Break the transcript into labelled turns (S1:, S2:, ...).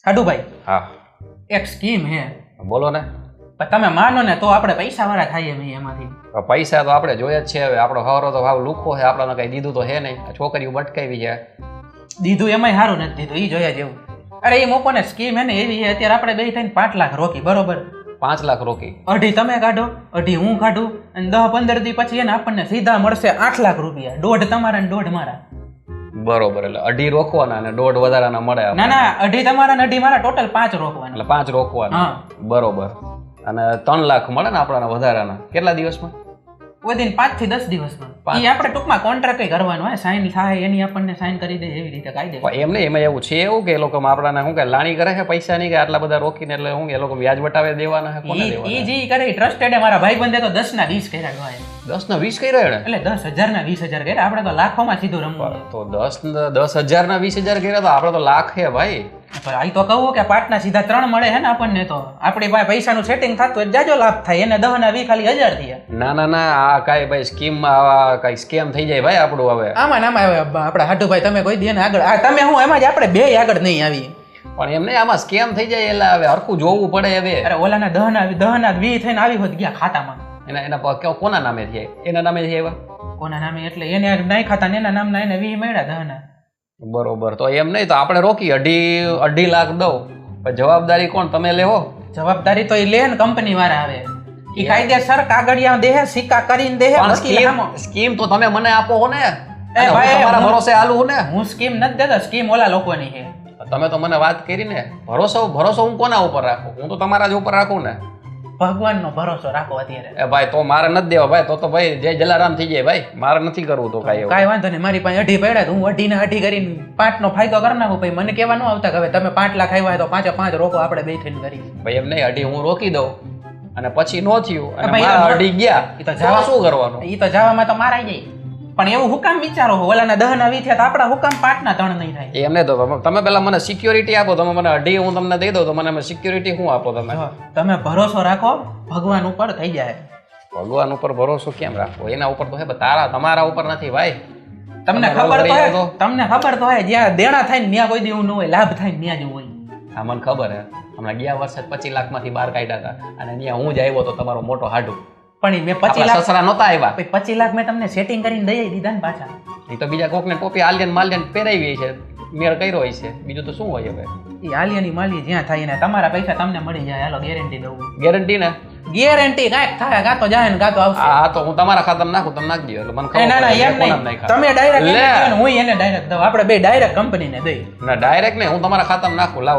S1: હાડુભાઈ,
S2: હા
S1: એક સ્કીમ હે,
S2: બોલો ને.
S1: પણ તમે માનો ને તો આપણે પૈસા વાળા થાય એમ એમાંથી.
S2: પૈસા તો આપણે જોઈએ જ છે. હવે આપણો ખરો તો ભાવ લુખો છે, આપણને કઈ દીધું તો હે નહીં. આ છોકરીઓ બટકાવી છે.
S1: દીધું એમાંય સારું નથી દીધું, ઈ જોયા જેવું. અરે એ મોકો ને સ્કીમ હે ને એવી છે, અત્યારે આપણે બે થઈને 5 લાખ રોકી, બરોબર?
S2: 5 લાખ રોકી.
S1: અઢી તમે કાઢો, અઢી હું કાઢું, અને 10-15 દી પછી એને આપણને સીધા મળશે 8 લાખ રૂપિયા. 1.5 તમારા ને 1.5 મારા.
S2: બરોબર, એટલે 2.5 રોકવાના અને 1.5 વધારાના મળે.
S1: ના ના, અઢી તમારા ને અઢી મારા, ટોટલ 5 રોકવાના.
S2: એટલે 5 રોકવાના.
S1: હા
S2: બરોબર. અને 3 લાખ મળે ને આપણને વધારાના. કેટલા દિવસમાં?
S1: within 5 થી 10 દિવસમાં. એ આપણે ટૂંકમાં કોન્ટ્રાક્ટ કરવાનો હોય, સાઇન થાય એની આપણને સાઇન કરી દે એવી રીતે કાયદે.
S2: પણ એમ નહીં, એમાં એવું છે એવું કે એ લોકો આપણને શું કે લાણી કરે છે પૈસા નહીં, કે આટલા બધા રોકીને એટલે શું એ લોકો વ્યાજ વટાવે દેવાના છે? કોને
S1: ઈ
S2: દેવાના?
S1: જે કરે ટ્રસ્ટેડ મારા ભાઈબંધે તો 10 ના 20 કર્યા હોય.
S2: 10 ના 20 કર્યા એને?
S1: એટલે 10,000 ના 20,000 કર્યા. આપણે તો લાખોમાં સીધું રમવું.
S2: તો 10,000 ના 20,000 કર્યા તો આપણે તો લાખ છે ભાઈ.
S1: પણ આ તો કહું કે 5 ના સીધા 3 મળે છે ને આપણને. તો આપણી પાસે પૈસાનું સેટિંગ થતું એટલે જાજો લાભ થાય. એને 10 ના 20 ખાલી 1000 થયા.
S2: ના ના ના, આ કાંઈ ભાઈ સ્કીમમાં આવા કાંઈ સ્કેમ થઈ જાય ભાઈ આપણું. હવે
S1: આમાં નામાં આવે આપણા હાટુભાઈ, તમે કોઈ દે ને આગળ. આ તમે હું એમાં જ આપણે બે આગળ નહીં આવી.
S2: પણ એમ નહીં, આમાં સ્કેમ થઈ જાય એટલે હવે હરખું જોવું પડે. હવે
S1: અરે ઓલાના 10 ના 20 થઈને આવી હોત ગયા ખાતામાં.
S2: એના કોના નામે થયા? એના નામે થયા એવા?
S1: કોના નામે એટલે એને નહીં ખાતા ને એના નામના એને 20 મળ્યા 10 ના.
S2: બરોબર. તો એમ નહીં, તો આપણે રોકી 2.5 લાખ દઉં, પણ જવાબદારી કોણ? તમે લેવો
S1: જવાબદારી તો એ લે ને, કંપની વાળા આવે. એ કાયદેસર કાગળિયા દેહે, સિક્કા કરીને દેહે.
S2: સ્કીમ તો તમે મને આપો હો ને.
S1: એ ભાઈ,
S2: તમારા ભરોસે આલું ને.
S1: હું સ્કીમ નથી દેતો, સ્કીમ ઓલા લોકોની છે.
S2: તમે તો મને વાત કરી ને. ભરોસો હું કોના ઉપર રાખું? હું તો તમારા જ ઉપર રાખું ને.
S1: ભગવાનનો ભરોસો રાખો અત્યારે.
S2: એ ભાઈ, તો મારે નથી દેવા ભાઈ. તો ભાઈ જય જલારામ થઈ જાય ભાઈ. મારે નથી કરવું તો કાંઈ.
S1: કાંઈ વાંધો નહીં, મારી પાસે 2.5 પડ્યા, હું 2.5 ને 2.5 કરીને 5 નો ફાયદો કરી નાખું. ભાઈ મને કહેવા ન આવતા કે હવે તમે 5 લાખ આવ્યા તો 5 રોકો, આપણે બે થઈને કરી.
S2: ભાઈ એમ નહીં, 2.5 હું રોકી દઉં અને પછી નો થયું અને મારા 2.5 ગયા,
S1: એ તો જવા
S2: શું કરવાનું?
S1: એ તો જવામાં તો મારાઈ જાય. પણ એવું હુકામ વિચારો, ઓલાના 10 ના 20 થયા તો આપણા હુકામ 5 ના 3 નહીં થાય.
S2: એમને તો તમે પેલા મને સિક્યોરિટી આપો. તમે મને 2.5 હું તમને દઈ દઉં તો મને સિક્યોરિટી શું આપો?
S1: તમે ભરોસો રાખો, ભગવાન ઉપર થઈ જાય.
S2: ભગવાન ઉપર ભરોસો કેમ રાખવો? એના ઉપર તો હે, તમારા ઉપર નથી ભાઈ.
S1: તમને ખબર તો હોય જ્યાં દેણા થાય ને ત્યાં કોઈ દેવું ન હોય, લાભ થાય ને ત્યાં જ હોય.
S2: હા મને ખબર હે. હમણાં ગયા વર્ષે 25 લાખમાંથી બહાર કાઢ્યા હતા અને ત્યાં હું જ આવ્યો તો તમારો મોટો હાડું.
S1: પણ મેં 25 લાખ
S2: સસરા નહોતા આવ્યા.
S1: 25 લાખ મેં તમને સેટિંગ કરીને દઈ દીધા ને પાછા.
S2: એ તો બીજા કોકને ટોપી આલિયન માલિયન પહેરાવી છે, મેળ કર્યો હોય છે. બીજું તો શું હોય હવે?
S1: એ આલિયાની માલી જ્યાં થાય ને તમારા પૈસા તમને મળી જાય. હાલો ગેરંટી દઉં.
S2: ગેરંટી ને?
S1: ગેરંટી કાંઈક થાય, ગાતો જાય ને ગાતો આવશે.
S2: હા તો હું તમારા ખાતામાં નાખું, તમે નાખી દો એટલે મને ખબર.
S1: ના ના એમ નહીં, તમે ડાયરેક્ટ હું એને ડાયરેક્ટ દઉં. આપણે બે ડાયરેક્ટ કંપનીને દઈ.
S2: ના ડાયરેક્ટ નહીં, હું તમારા ખાતામાં નાખું. લાવો